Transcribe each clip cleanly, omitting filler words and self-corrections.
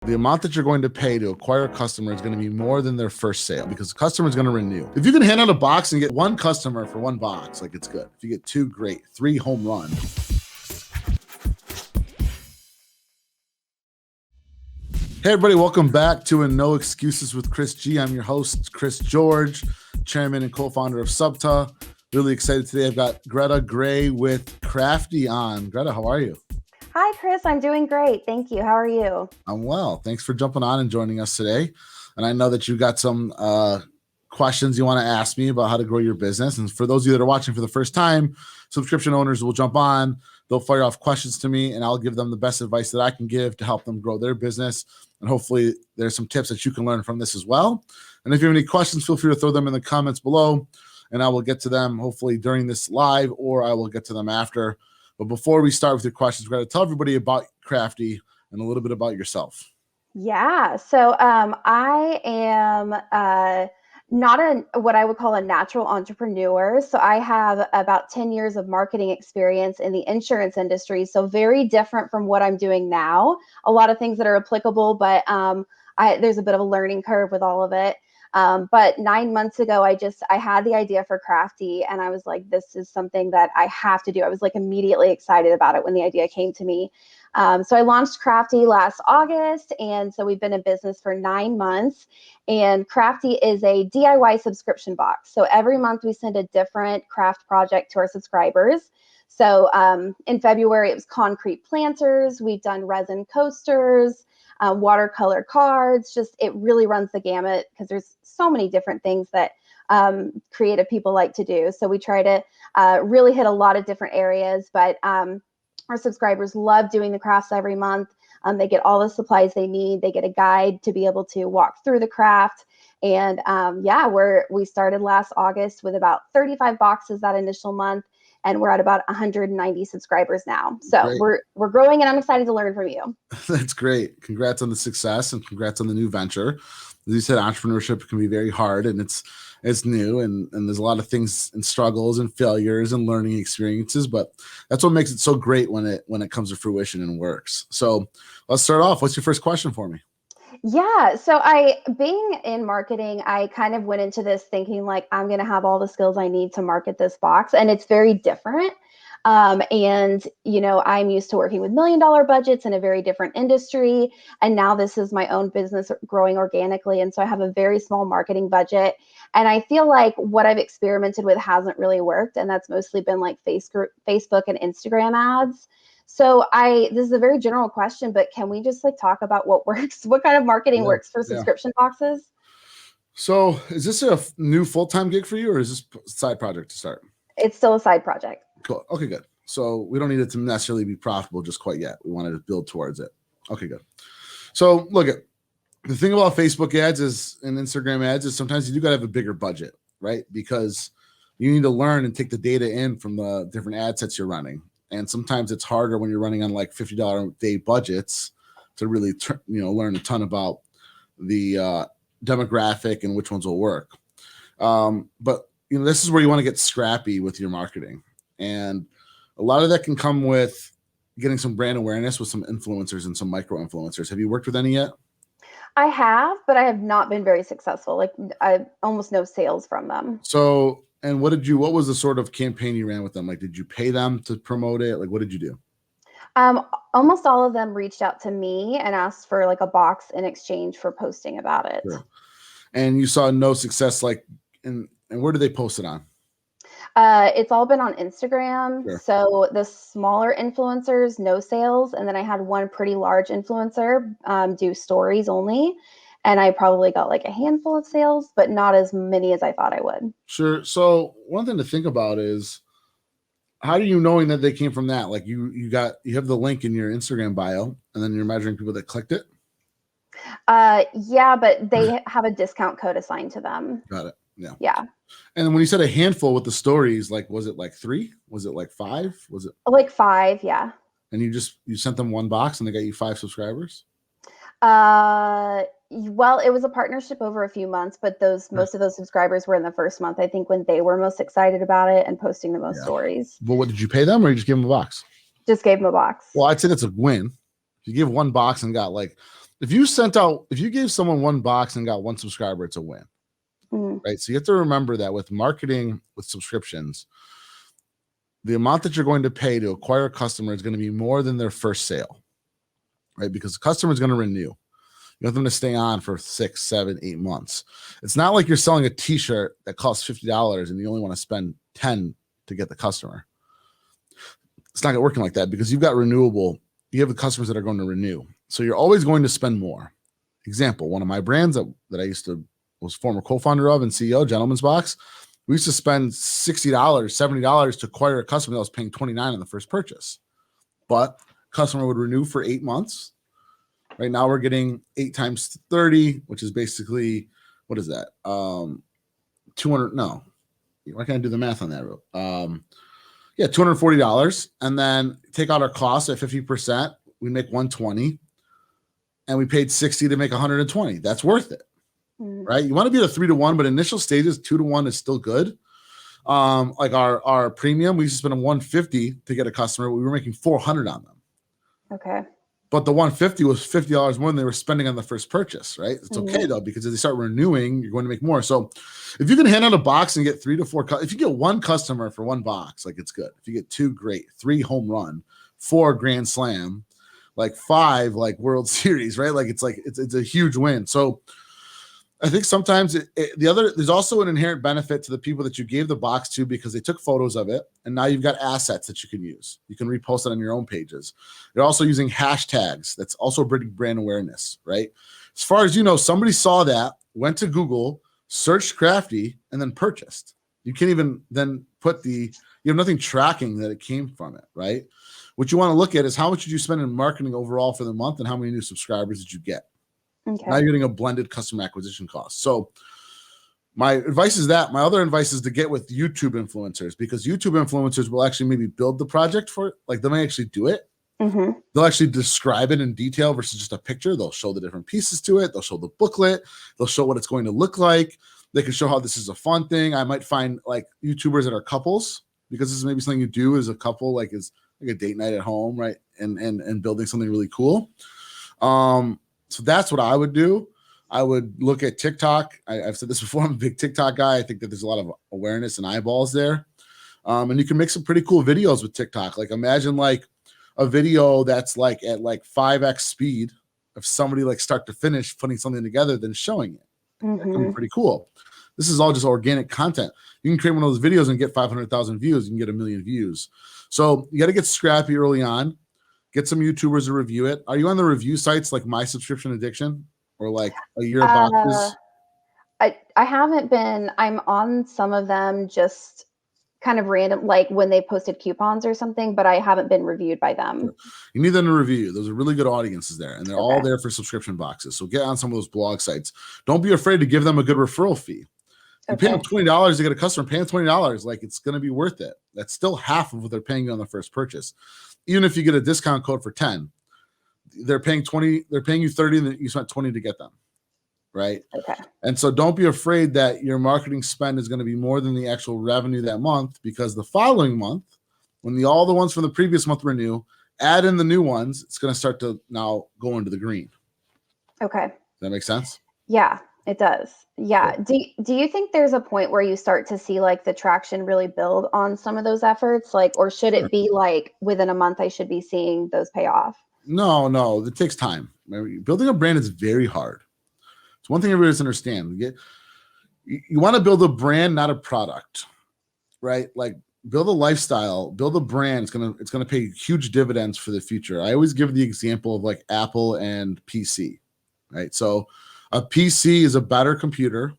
The amount that you're going to pay to acquire a customer is going to be more than their first sale because the customer is going to renew. If you can hand out a box and get one customer for one box, like it's good. If you get two, great. 3 home run. Hey everybody, welcome back to a No Excuses with Chris G. I'm your host, Chris George, chairman and co-founder of SUBTA. Really excited today. I've got Greta Gray with Crafty on. Greta, how are you? Hi, Chris. I'm doing great. Thank you. How are you? I'm well. Thanks for jumping on and joining us today. And I know that you got some questions you want to ask me about how to grow your business. And for those of you that are watching for the first time, subscription owners will jump on. They'll fire off questions to me, and I'll give them the best advice that I can give to help them grow their business. And hopefully there's some tips that you can learn from this as well. And if you have any questions, feel free to throw them in the comments below, and I will get to them hopefully during this live, or I will get to them after. But before we start with your questions, we're going to tell everybody about Crafty and a little bit about yourself. Yeah. So I am not what I would call a natural entrepreneur. So I have about 10 years of marketing experience in the insurance industry. So very different from what I'm doing now. A lot of things that are applicable, but there's a bit of a learning curve with all of it. But 9 months ago, I had the idea for Crafty, and I was like, this is something that I have to do. I was like immediately excited about it when the idea came to me. So I launched Crafty last August, and so we've been in business for 9 months. And Crafty is a DIY subscription box. So every month we send a different craft project to our subscribers. So in February, it was concrete planters. We've done resin coasters, watercolor cards. Just it really runs the gamut because there's so many different things that creative people like to do. So we try to really hit a lot of different areas, but our subscribers love doing the crafts every month. They get all the supplies they need. They get a guide to be able to walk through the craft. And we started last August with about 35 boxes that initial month, and we're at about 190 subscribers now. So great. We're growing, and I'm excited to learn from you. That's great. Congrats on the success, and congrats on the new venture. As you said, entrepreneurship can be very hard, and it's new, and there's a lot of things and struggles and failures and learning experiences, but that's what makes it so great when it comes to fruition and works. So let's start off. What's your first question for me? Yeah. So being in marketing, I kind of went into this thinking like, I'm going to have all the skills I need to market this box. And it's very different. And, I'm used to working with $1 million budgets in a very different industry. And now this is my own business growing organically. And so I have a very small marketing budget. And I feel like what I've experimented with hasn't really worked. And that's mostly been like Facebook and Instagram ads. So this is a very general question, but can we just talk about what works? What kind of marketing works for subscription boxes? So is this a new full-time gig for you, or is this a side project to start? It's still a side project. Cool. Okay, good. So we don't need it to necessarily be profitable just quite yet. We wanted to build towards it. Okay, good. So look, the thing about Facebook ads and Instagram ads is sometimes you do got to have a bigger budget, right? Because you need to learn and take the data in from the different ad sets you're running. And sometimes it's harder when you're running on like $50 a day budgets to really, learn a ton about the demographic and which ones will work. But this is where you want to get scrappy with your marketing. And a lot of that can come with getting some brand awareness with some influencers and some micro influencers. Have you worked with any yet? I have, but I have not been very successful. Like I almost no sales from them. So, and what was the sort of campaign you ran with them? Like, did you pay them to promote it? Like, what did you do? Almost all of them reached out to me and asked for like a box in exchange for posting about it. Sure. And you saw no success, and where do they post it on? It's all been on Instagram. Sure. So the smaller influencers, no sales. And then I had one pretty large influencer do stories only. And I probably got like a handful of sales, but not as many as I thought I would. Sure. So one thing to think about is, how do you knowing that they came from that? Like you have the link in your Instagram bio, and then you're measuring people that clicked it? Yeah, but they have a discount code assigned to them. Got it. Yeah. Yeah. And then when you said a handful with the stories, like, was it like 3? Was it like 5? Was it like 5? Yeah. And you sent them one box and they got you 5 subscribers? Well, it was a partnership over a few months, but most of those subscribers were in the first month, I think, when they were most excited about it and posting the most stories. But what did you pay them, or you just give them a box? Just gave them a box. Well, I'd say that's a win. If you give one box and got like if you gave someone one box and got one subscriber, it's a win. Right. So you have to remember that with marketing, with subscriptions, the amount that you're going to pay to acquire a customer is going to be more than their first sale, right? Because the customer is going to renew. You want them to stay on for 6, 7, 8 months. It's not like you're selling a t-shirt that costs $50 and you only want to spend 10 to get the customer. It's not working like that because you've got renewable. You have the customers that are going to renew. So you're always going to spend more. Example, one of my brands that I was former co-founder of and CEO, Gentleman's Box, we used to spend $60, $70 to acquire a customer that was paying $29 on the first purchase. But customer would renew for 8 months. Right now we're getting 8 times 30, which is basically, what is that? 200, no. Why can't I do the math on that? Yeah, $240. And then take out our costs at 50%. We make 120. And we paid 60 to make 120. That's worth it. Right? You want to be at a 3-to-1, but initial stages 2-to-1 is still good. Like our premium, we used to spend $150 to get a customer. We were making $400 on them. Okay. But the $150 was $50 more than they were spending on the first purchase, right? It's okay though, because as they start renewing, you're going to make more. So if you can hand out a box and get 3 to 4, if you get one customer for one box, like it's good. If you get 2, great. 3, home run. 4, grand slam. Like 5, like World Series, right? Like it's a huge win. So I think sometimes there's also an inherent benefit to the people that you gave the box to because they took photos of it. And now you've got assets that you can use. You can repost it on your own pages. You're also using hashtags. That's also bringing brand awareness, right? As far as you know, somebody saw that, went to Google, searched Crafty, and then purchased. You can't even then you have nothing tracking that it came from it, right? What you want to look at is how much did you spend in marketing overall for the month and how many new subscribers did you get? Okay. Now you're getting a blended customer acquisition cost. So my advice is that. My other advice is to get with YouTube influencers because YouTube influencers will actually maybe build the project for it. Like they may actually do it. They'll actually describe it in detail versus just a picture. They'll show the different pieces to it. They'll show the booklet. They'll show what it's going to look like. They can show how this is a fun thing. I might find like YouTubers that are couples because this is maybe something you do as a couple, like is like a date night at home, right? And building something really cool. So that's what I would do. I would look at TikTok. I've said this before. I'm a big TikTok guy. I think that there's a lot of awareness and eyeballs there. And you can make some pretty cool videos with TikTok. Like imagine like a video that's like at like 5x speed of somebody like start to finish putting something together, then showing it. That can be pretty cool. This is all just organic content. You can create one of those videos and get 500,000 views. You can get 1 million views. So you got to get scrappy early on. Get some YouTubers to review it. Are you on the review sites like My Subscription Addiction or like A Year of Boxes? I haven't been. I'm on some of them just kind of random, like when they posted coupons or something, but I haven't been reviewed by them. You need them to review. Those are really good audiences there, and they're all there for subscription boxes. So get on some of those blog sites. Don't be afraid to give them a good referral fee. You pay them $20 to get a customer, pay them $20. Like it's going to be worth it. That's still half of what they're paying you on the first purchase. Even if you get a discount code for 10, they're paying 20, they're paying you 30 and you spent 20 to get them. Right. Okay. And so don't be afraid that your marketing spend is going to be more than the actual revenue that month, because the following month, when all the ones from the previous month renew, add in the new ones, it's going to start to now go into the green. Okay. Does that make sense? Yeah, it does. Yeah. Cool. Do you think there's a point where you start to see like the traction really build on some of those efforts? Like, or should it be like within a month I should be seeing those pay off? No, it takes time. Building a brand is very hard. It's one thing everybody doesn't understand. You want to build a brand, not a product, right? Like build a lifestyle, build a brand. It's gonna pay huge dividends for the future. I always give the example of like Apple and PC, right? So a PC is a better computer,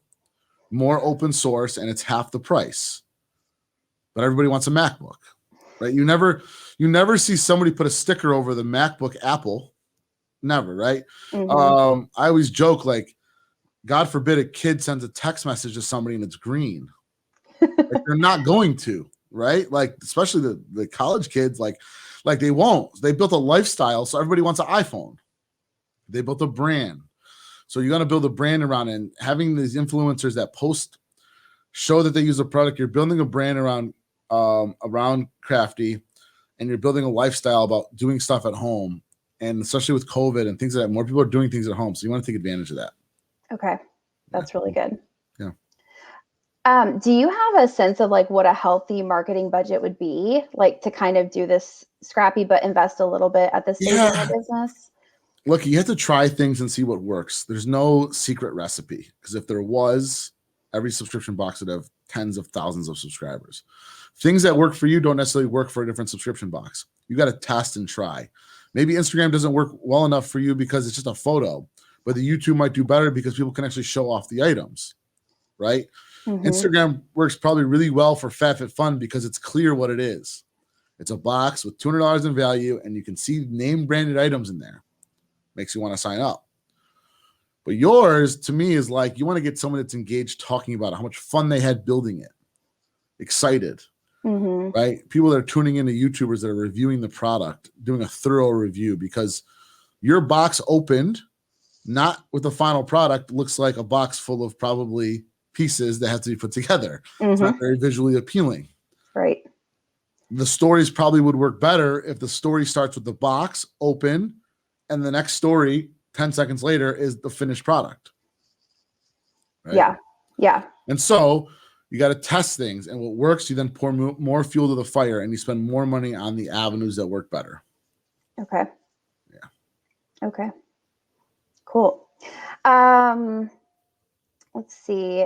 more open source, and it's half the price. But everybody wants a MacBook, right? You never see somebody put a sticker over the MacBook Apple. Never, right? Mm-hmm. I always joke, like, God forbid a kid sends a text message to somebody and it's green. Like, they're not going to, right? Like, especially the college kids, like they won't. They built a lifestyle, so everybody wants an iPhone. They built a brand. So you got to build a brand around it, and having these influencers that post, show that they use a product. You're building a brand around Crafty, and you're building a lifestyle about doing stuff at home. And especially with COVID and things like that, more people are doing things at home. So you want to take advantage of that. Okay. That's really good. Yeah. Do you have a sense of like what a healthy marketing budget would be, like to kind of do this scrappy but invest a little bit at this stage in your business? Look, you have to try things and see what works. There's no secret recipe, because if there was, every subscription box would have tens of thousands of subscribers. Things that work for you don't necessarily work for a different subscription box. You got to test and try. Maybe Instagram doesn't work well enough for you because it's just a photo, but the YouTube might do better because people can actually show off the items, right? Mm-hmm. Instagram works probably really well for FatFitFun because it's clear what it is. It's a box with $200 in value, and you can see name branded items in there. Makes you want to sign up. But yours, to me, is like you want to get someone that's engaged talking about how much fun they had building it, excited, right? People that are tuning into YouTubers that are reviewing the product, doing a thorough review, because your box opened, not with the final product, looks like a box full of probably pieces that have to be put together. It's not very visually appealing. Right. The stories probably would work better if the story starts with the box open, and the next story 10 seconds later is the finished product. Right? Yeah. Yeah. And so you got to test things, and what works, you then pour more fuel to the fire, and you spend more money on the avenues that work better. Okay. Yeah. Okay. Cool. Let's see.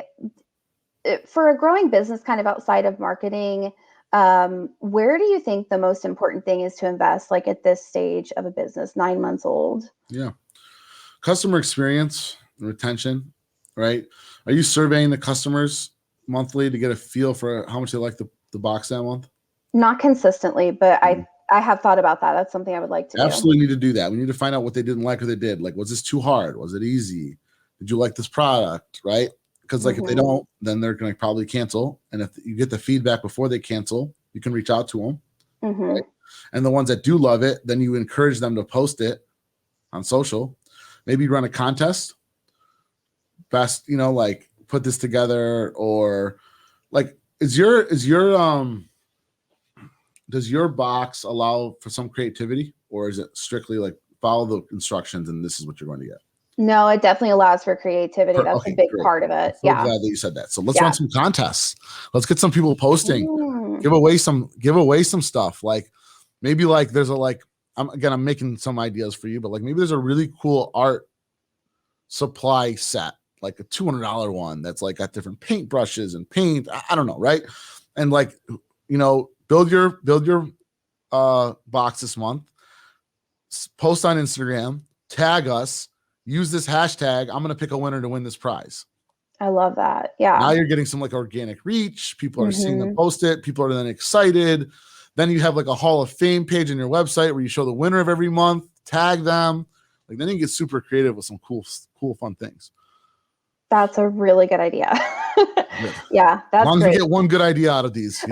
For a growing business kind of outside of marketing, where do you think the most important thing is to invest, like at this stage of a business, 9 months old? Yeah. Customer experience and retention, right? Are you surveying the customers monthly to get a feel for how much they like the box that month? Not consistently, but I have thought about that. That's something I would like to Absolutely need to do that. We need to find out what they didn't like or they did. Like, was this too hard? Was it ezy? Did you like this product, right? Because like if they don't, then they're going to probably cancel. And if you get the feedback before they cancel, you can reach out to them. Right? And the ones that do love it, then you encourage them to post it on social. Maybe run a contest. Best, like put this together, or like does your box allow for some creativity, or is it strictly like follow the instructions and this is what you're going to get? No, it definitely allows for creativity. That's a big part of it. I'm so glad that you said that. So let's run some contests. Let's get some people posting. Give away some stuff. Like maybe like there's I'm making some ideas for you, but like maybe there's a really cool art supply set, like a $200 one that's like got different paint brushes and paint. I don't know, right? And like build your box this month. Post on Instagram. Tag us. Use this hashtag. I'm going to pick a winner to win this prize. I love that. Yeah. Now you're getting some like organic reach. People are seeing them post it. People are then excited. Then you have like a Hall of Fame page on your website where you show the winner of every month, tag them. Like then you get super creative with some cool, fun things. That's a really good idea. Yeah, that's as long great. as you get one good idea out of these.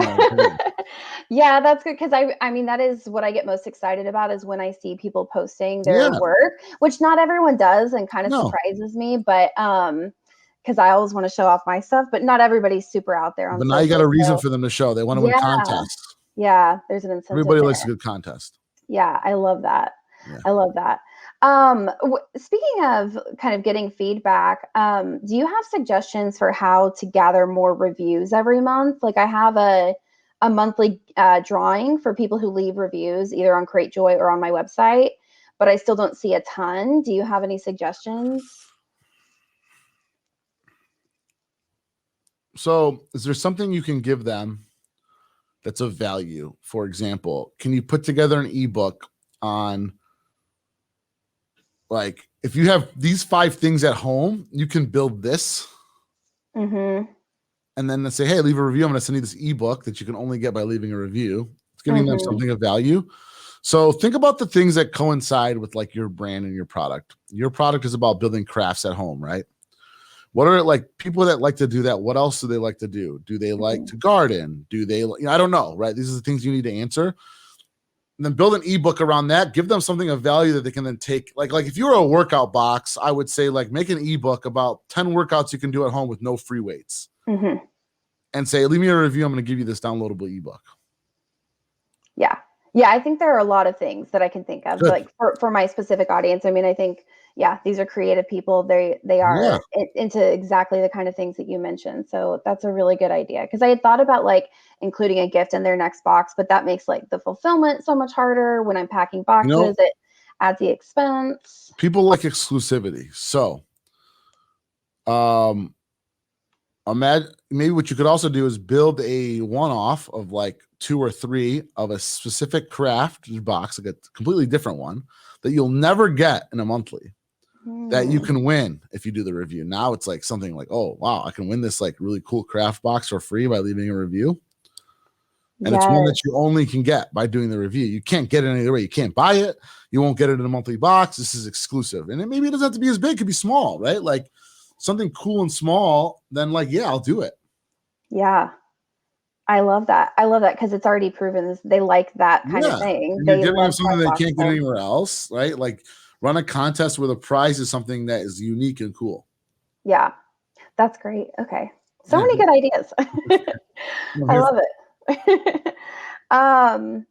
Yeah, that's good, because I mean that is what I get most excited about, is when I see people posting their work, which not everyone does, and kind of surprises me. But because I always want to show off my stuff, but not everybody's super out there on. But now you got a reason for them to show. They want to win contests. Yeah, there's an incentive. Everybody likes a good contest. Yeah, I love that. Yeah. I love that. Speaking of kind of getting feedback, do you have suggestions for how to gather more reviews every month? Like I have a monthly drawing for people who leave reviews either on CreateJoy or on my website, but I still don't see a ton. Do you have any suggestions? So is there something you can give them that's of value? For example, can you put together an ebook on, like, if you have these 5 things at home, you can build this. And then say, hey, leave a review. I'm going to send you this ebook that you can only get by leaving a review. It's giving them something of value. So think about the things that coincide with like your brand and your product. Your product is about building crafts at home, right? What are like people that like to do that? What else do they like to do? Do they like to garden? Do they, I don't know, right? These are the things you need to answer. And then build an ebook around that. Give them something of value that they can then take. Like if you were a workout box, I would say like make an ebook about 10 workouts you can do at home with no free weights. And say, leave me a review. I'm going to give you this downloadable ebook. Yeah. Yeah, I think there are a lot of things that I can think of, Good. like for my specific audience. I mean, I think, yeah, these are creative people. They Yeah. are into exactly the kind of things that you mentioned. So that's a really good idea, because I had thought about like including a gift in their next box, but that makes like the fulfillment so much harder when I'm packing You know, boxes. It adds the expense. people like exclusivity. So, imagine maybe what you could also do is build a one-off of like 2 or 3 of a specific craft box, like a completely different one that you'll never get in a monthly, that you can win if you do the review. Now it's like something like, oh wow, I can win this like really cool craft box for free by leaving a review. And it's one Yes. that you only can get by doing the review. You can't get it any other way. You can't buy it. You won't get it in a monthly box. This is exclusive. And maybe it doesn't have to be as big. It could be small, right? Like something cool and small. Then like, yeah, I'll do it. Yeah. I love that. I love that because it's already proven they like that kind of Yeah. thing. And you're They giving them love something they can't get boxes. anywhere else, right? Like run a contest where the prize is something that is unique and cool. Yeah. That's great. Okay. So Yeah, many good ideas. I'm I here love it. um,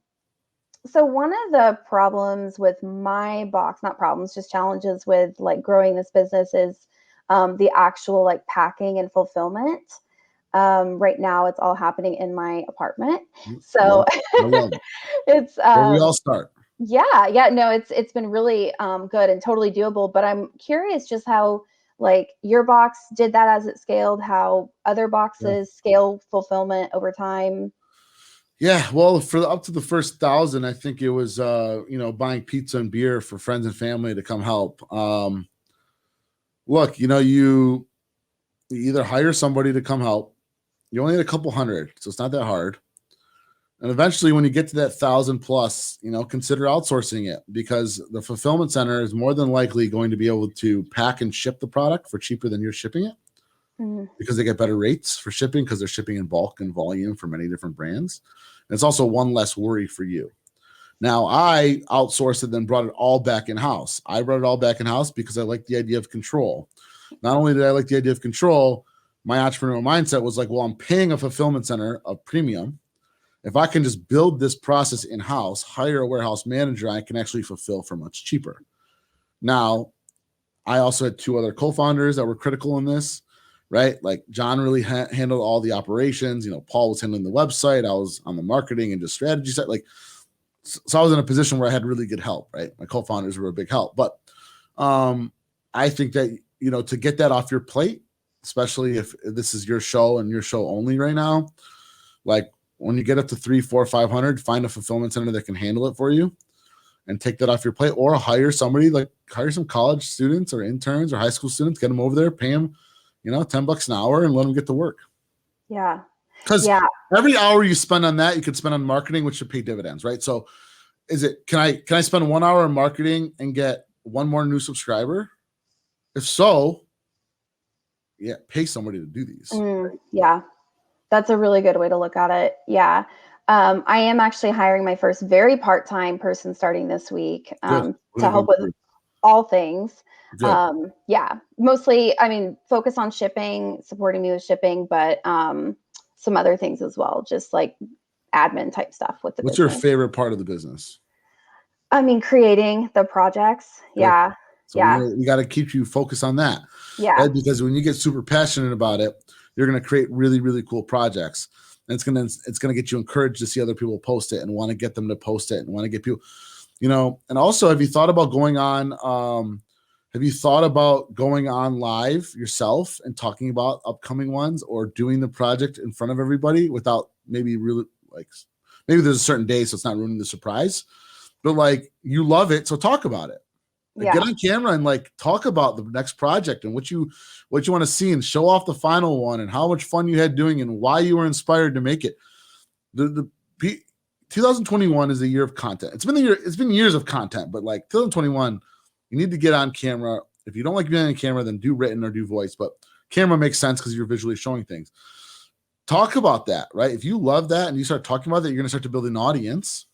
so one of the problems with my box, not problems, just challenges with like growing this business is the actual like packing and fulfillment. Right now it's all happening in my apartment. So I love it. it's Where we all start. yeah, no, it's been really good and totally doable. But I'm curious just how like your box did that as it scaled, how other Yeah. boxes scale fulfillment over time. Yeah, well, for up to the first 1,000, I think it was buying pizza and beer for friends and family to come help. Look, you either hire somebody to come help. You only need a couple hundred, so it's not that hard. And eventually, when you get to that 1,000 plus, consider outsourcing it, because the fulfillment center is more than likely going to be able to pack and ship the product for cheaper than you're shipping it, Mm, because they get better rates for shipping because they're shipping in bulk and volume for many different brands. And it's also one less worry for you. Now, I outsourced it, then brought it all back in house. I brought it all back in house because I like the idea of control. Not only did I like the idea of control, my entrepreneurial mindset was like, well, I'm paying a fulfillment center a premium. If I can just build this process in house, hire a warehouse manager, I can actually fulfill for much cheaper. Now, I also had 2 other co-founders that were critical in this, right? Like John really handled all the operations. Paul was handling the website. I was on the marketing and just strategy side. Like, so I was in a position where I had really good help, right? My co-founders were a big help. But I think that, to get that off your plate, especially if this is your show and your show only right now, like when you get up to 3, 4, 500, find a fulfillment center that can handle it for you and take that off your plate, or hire somebody, like hire some college students or interns or high school students, get them over there, pay them, $10 an hour and let them get to work. yeah. Because Yeah. every hour you spend on that, you could spend on marketing, which should pay dividends, right? So can I spend 1 hour in marketing and get 1 more new subscriber? If so, yeah, pay somebody to do these. Yeah. That's a really good way to look at it. Yeah. I am actually hiring my first very part-time person starting this week Good. to help with all things. Good. Yeah, mostly, I mean, focus on shipping, supporting me with shipping, but some other things as well, just like admin type stuff with the What's business. your favorite part of the business? I mean, creating the projects. Good. Yeah. So Yeah. we got to keep you focused on that. Yeah. Right? Because when you get super passionate about it, you're going to create really, really cool projects. And it's going to get you encouraged to see other people post it and want to get them to post it and want to get people, and also, have you thought about going on live yourself and talking about upcoming ones, or doing the project in front of everybody without maybe really maybe there's a certain day, so it's not ruining the surprise, but like you love it. So talk about it. Yeah. Get on camera and like talk about the next project and what you want to see, and show off the final one and how much fun you had doing and why you were inspired to make it. 2021 is a year of content. It's been years of content, but like 2021, you need to get on camera. If you don't like being on camera, then do written or do voice, but camera makes sense because you're visually showing things. Talk about that, right? If you love that and you start talking about that, you're going to start to build an audience,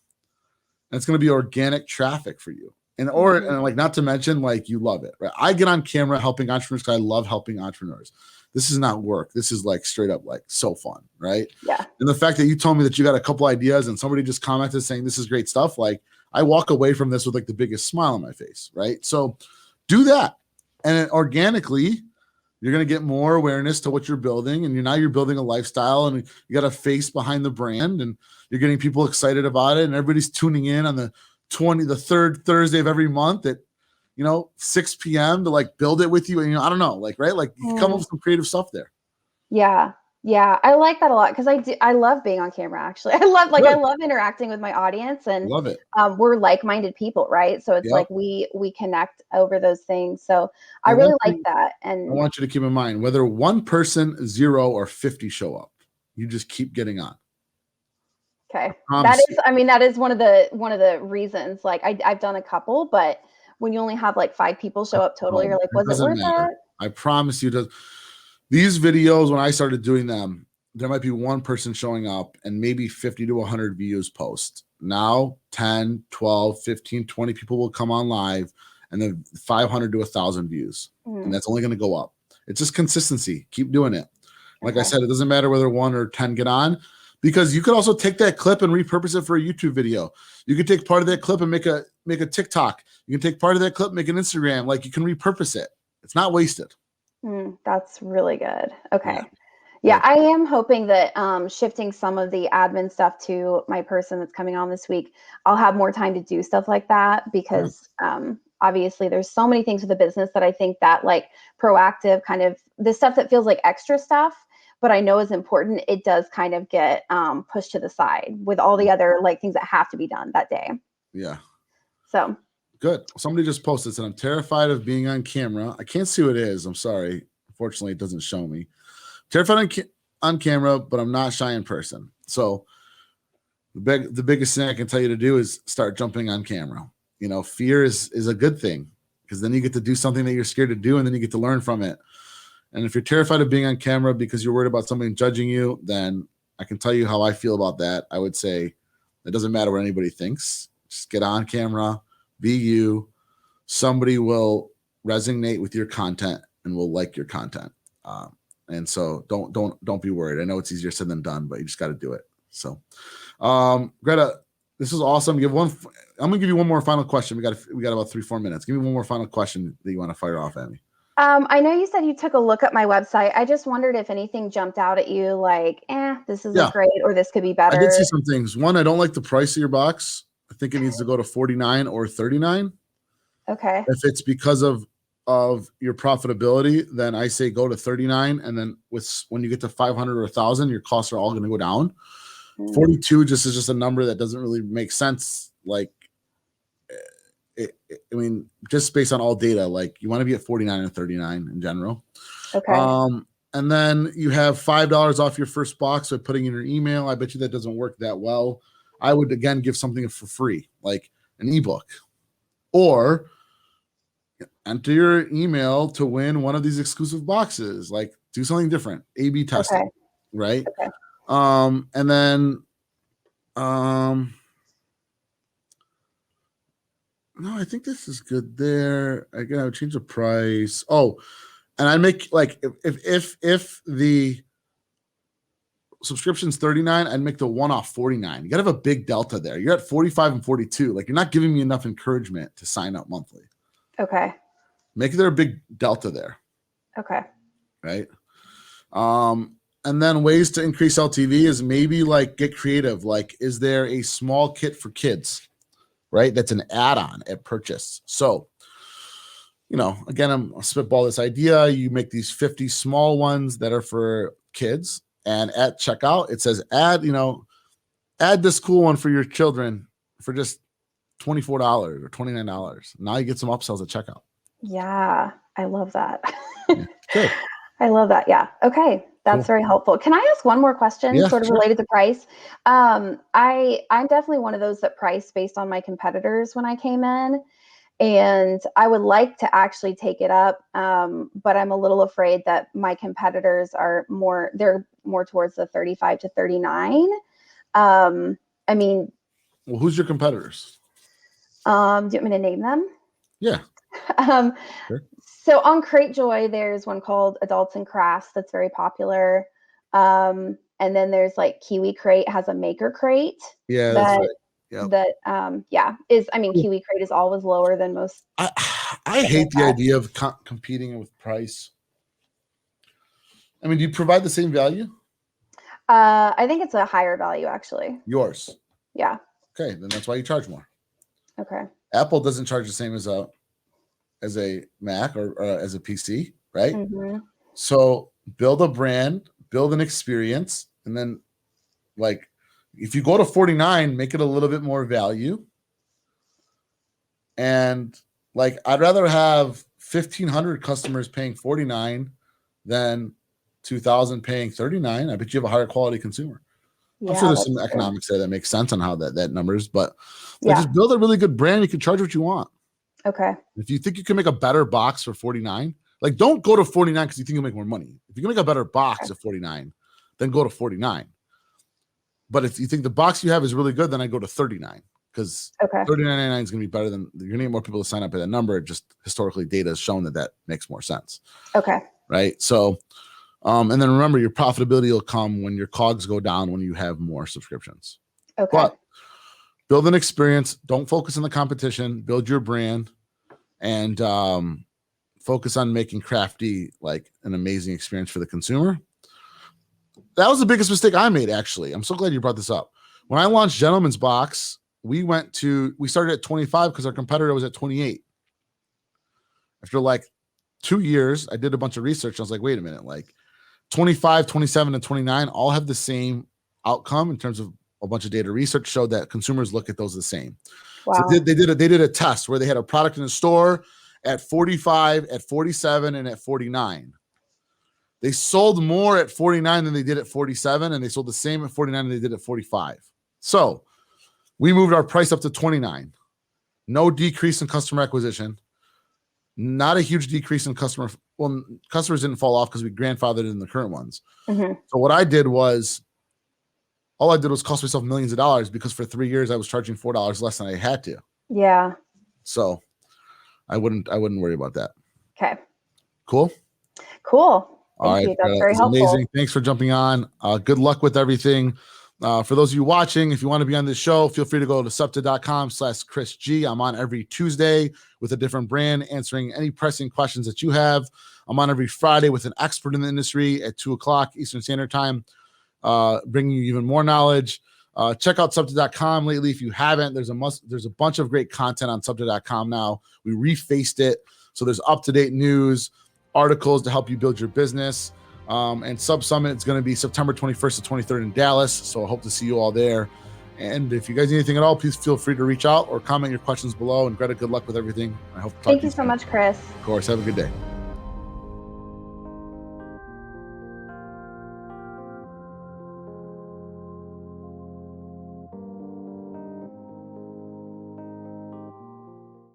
and it's going to be organic traffic for you. and like, not to mention, like, you love it, right? I get on camera helping entrepreneurs because I love helping entrepreneurs. This is not work. This is like straight up like so fun, right? Yeah. And the fact that you told me that you got a couple ideas and somebody just commented saying this is great stuff, like, I walk away from this with like the biggest smile on my face, right? So do that, and organically, you're going to get more awareness to what you're building, and now you're building a lifestyle, and you got a face behind the brand, and you're getting people excited about it, and everybody's tuning in on the third Thursday of every month at 6 p.m. to like build it with you. And I don't know, like, right, like, you can come up with some creative stuff there. Yeah, I like that a lot, because I love being on camera. Actually, I love interacting with my audience, and Love it. We're like-minded people, right? So it's like we connect over those things. So I really like that. And I want you to keep in mind, whether one person, 0, or 50 show up, you just keep getting on. Okay. That is one of the reasons. Like, I've done a couple, but when you only have like 5 people show up total, you're like, was it worth it? I promise you, these videos, when I started doing them, there might be one person showing up and maybe 50 to 100 views post. Now 10, 12, 15, 20 people will come on live, and then 500 to 1,000 views. And that's only going to go up. It's just consistency. Keep doing it. Like I said, it doesn't matter whether 1 or 10 get on, because you could also take that clip and repurpose it for a YouTube video. You could take part of that clip and make a TikTok. You can take part of that clip, make an Instagram. Like, you can repurpose it. It's not wasted. That's really good. Okay. Yeah, I am hoping that shifting some of the admin stuff to my person that's coming on this week, I'll have more time to do stuff like that, because obviously there's so many things with the business that I think that like proactive kind of the stuff that feels like extra stuff, but I know is important, it does kind of get pushed to the side with all the other like things that have to be done that day. Yeah. So. Good. Somebody just posted, said, I'm terrified of being on camera. I can't see what it is. I'm sorry. Unfortunately, it doesn't show me. Terrified on camera, but I'm not shy in person. So the biggest thing I can tell you to do is start jumping on camera. Fear is a good thing, because then you get to do something that you're scared to do, and then you get to learn from it. And if you're terrified of being on camera because you're worried about somebody judging you, then I can tell you how I feel about that. I would say it doesn't matter what anybody thinks. Just get on camera. Be you. Somebody will resonate with your content and will like your content. And so don't be worried. I know it's easier said than done, but you just got to do it. So, Greta, this is awesome. I'm gonna give you one more final question. We got about 3-4 minutes. Give me one more final question that you want to fire off at me. I know you said you took a look at my website. I just wondered if anything jumped out at you, like, this isn't great, or this could be better. I did see some things. One, I don't like the price of your box. I think it needs to go to $49 or $39. Okay. If it's because of your profitability, then I say go to $39, and then when you get to 500 or 1,000, your costs are all going to go down. 42 is just a number that doesn't really make sense. Like, just based on all data, like, you want to be at 49 and 39 in general. Okay. And then you have $5 off your first box by putting in your email. I bet you that doesn't work that well. I would, again, give something for free, like an ebook, or enter your email to win one of these exclusive boxes. Like, do something different. A/B testing, right? Okay. And then, no, I think this is good there. Again, I would change the price. Oh, and I make, like, if the subscription's $39, I'd make the one off $49. You gotta have a big delta there. You're at 45 and 42. Like, you're not giving me enough encouragement to sign up monthly. Okay. Make there a big delta there. Okay. Right. And then ways to increase LTV is maybe like get creative. Like, is there a small kit for kids? Right. That's an add-on at purchase. So, again, I'll spitball this idea. You make these 50 small ones that are for kids, and at checkout, it says add this cool one for your children for just $24 or $29. Now you get some upsells at checkout. Yeah, I love that. Good. I love that. Yeah. Okay. That's very helpful. Can I ask one more question, sort of related to price? I'm definitely one of those that price based on my competitors when I came in, and I would like to actually take it up. But I'm a little afraid that my competitors they're more towards the 35 to 39. Well, who's your competitors? Do you want me to name them? Yeah. Sure. So on Cratejoy, there's one called Adults and Crafts that's very popular. And then there's like Kiwi Crate has a maker crate. Yeah, that's right. Yep. Kiwi Crate is always lower than most. I hate the idea of competing with price. I mean, do you provide the same value? I think it's a higher value, actually. Yours. Yeah. Okay, then that's why you charge more. Okay. Apple doesn't charge the same as a Mac or as a PC, right? Mm-hmm. So build a brand, build an experience, and then like if you go to 49, make it a little bit more value. And like I'd rather have 1,500 customers paying 49 than 2,000 paying 39. I bet you have a higher quality consumer. Yeah, I'm sure there's some economics there that makes sense on how that numbers, but yeah. just build a really good brand. You can charge what you want. Okay. If you think you can make a better box for 49, like don't go to 49 because you think you'll make more money. If you can make a better box at 49, then go to 49. But if you think the box you have is really good, then I go to 39 because $39.99 is going to be better than you're going to get more people to sign up at that number. Just historically, data has shown that makes more sense. Okay. Right. So, and then remember, your profitability will come when your COGS go down when you have more subscriptions. Okay. But build an experience. Don't focus on the competition. Build your brand, and focus on making Crafty like an amazing experience for the consumer. That was the biggest mistake I made, actually. I'm so glad you brought this up. When I launched Gentleman's Box, we started at 25 because our competitor was at 28. After like 2 years, I did a bunch of research. I was like, wait a minute, like 25, 27, and 29 all have the same outcome in terms of a bunch of data research showed that consumers look at those the same. Wow. So they did a test where they had a product in the store at 45, at 47, and at 49. They sold more at 49 than they did at 47, and they sold the same at 49 than they did at 45. So we moved our price up to 29. No decrease in customer acquisition. Not a huge decrease in customers didn't fall off because we grandfathered in the current ones. Mm-hmm. So what I did was, all I did was cost myself millions of dollars because for 3 years I was charging $4 less than I had to. Yeah. So I wouldn't worry about that. Okay. Cool. Thank you. That's very helpful. Amazing. Thanks for jumping on. Good luck with everything. For those of you watching, if you want to be on this show, feel free to go to SUBTA.com/Chris G. I'm on every Tuesday with a different brand, answering any pressing questions that you have. I'm on every Friday with an expert in the industry at 2:00 Eastern Standard Time, bringing you even more knowledge. Check out SUBTA.com lately if you haven't. There's a bunch of great content on SUBTA.com now. We refaced it, so there's up-to-date news, articles to help you build your business. And SubSummit is going to be September 21st to 23rd in Dallas. So I hope to see you all there. And if you guys need anything at all, please feel free to reach out or comment your questions below. And Greta, good luck with everything. I hope to talk to you Thank you so much, Chris. Of course. Have a good day.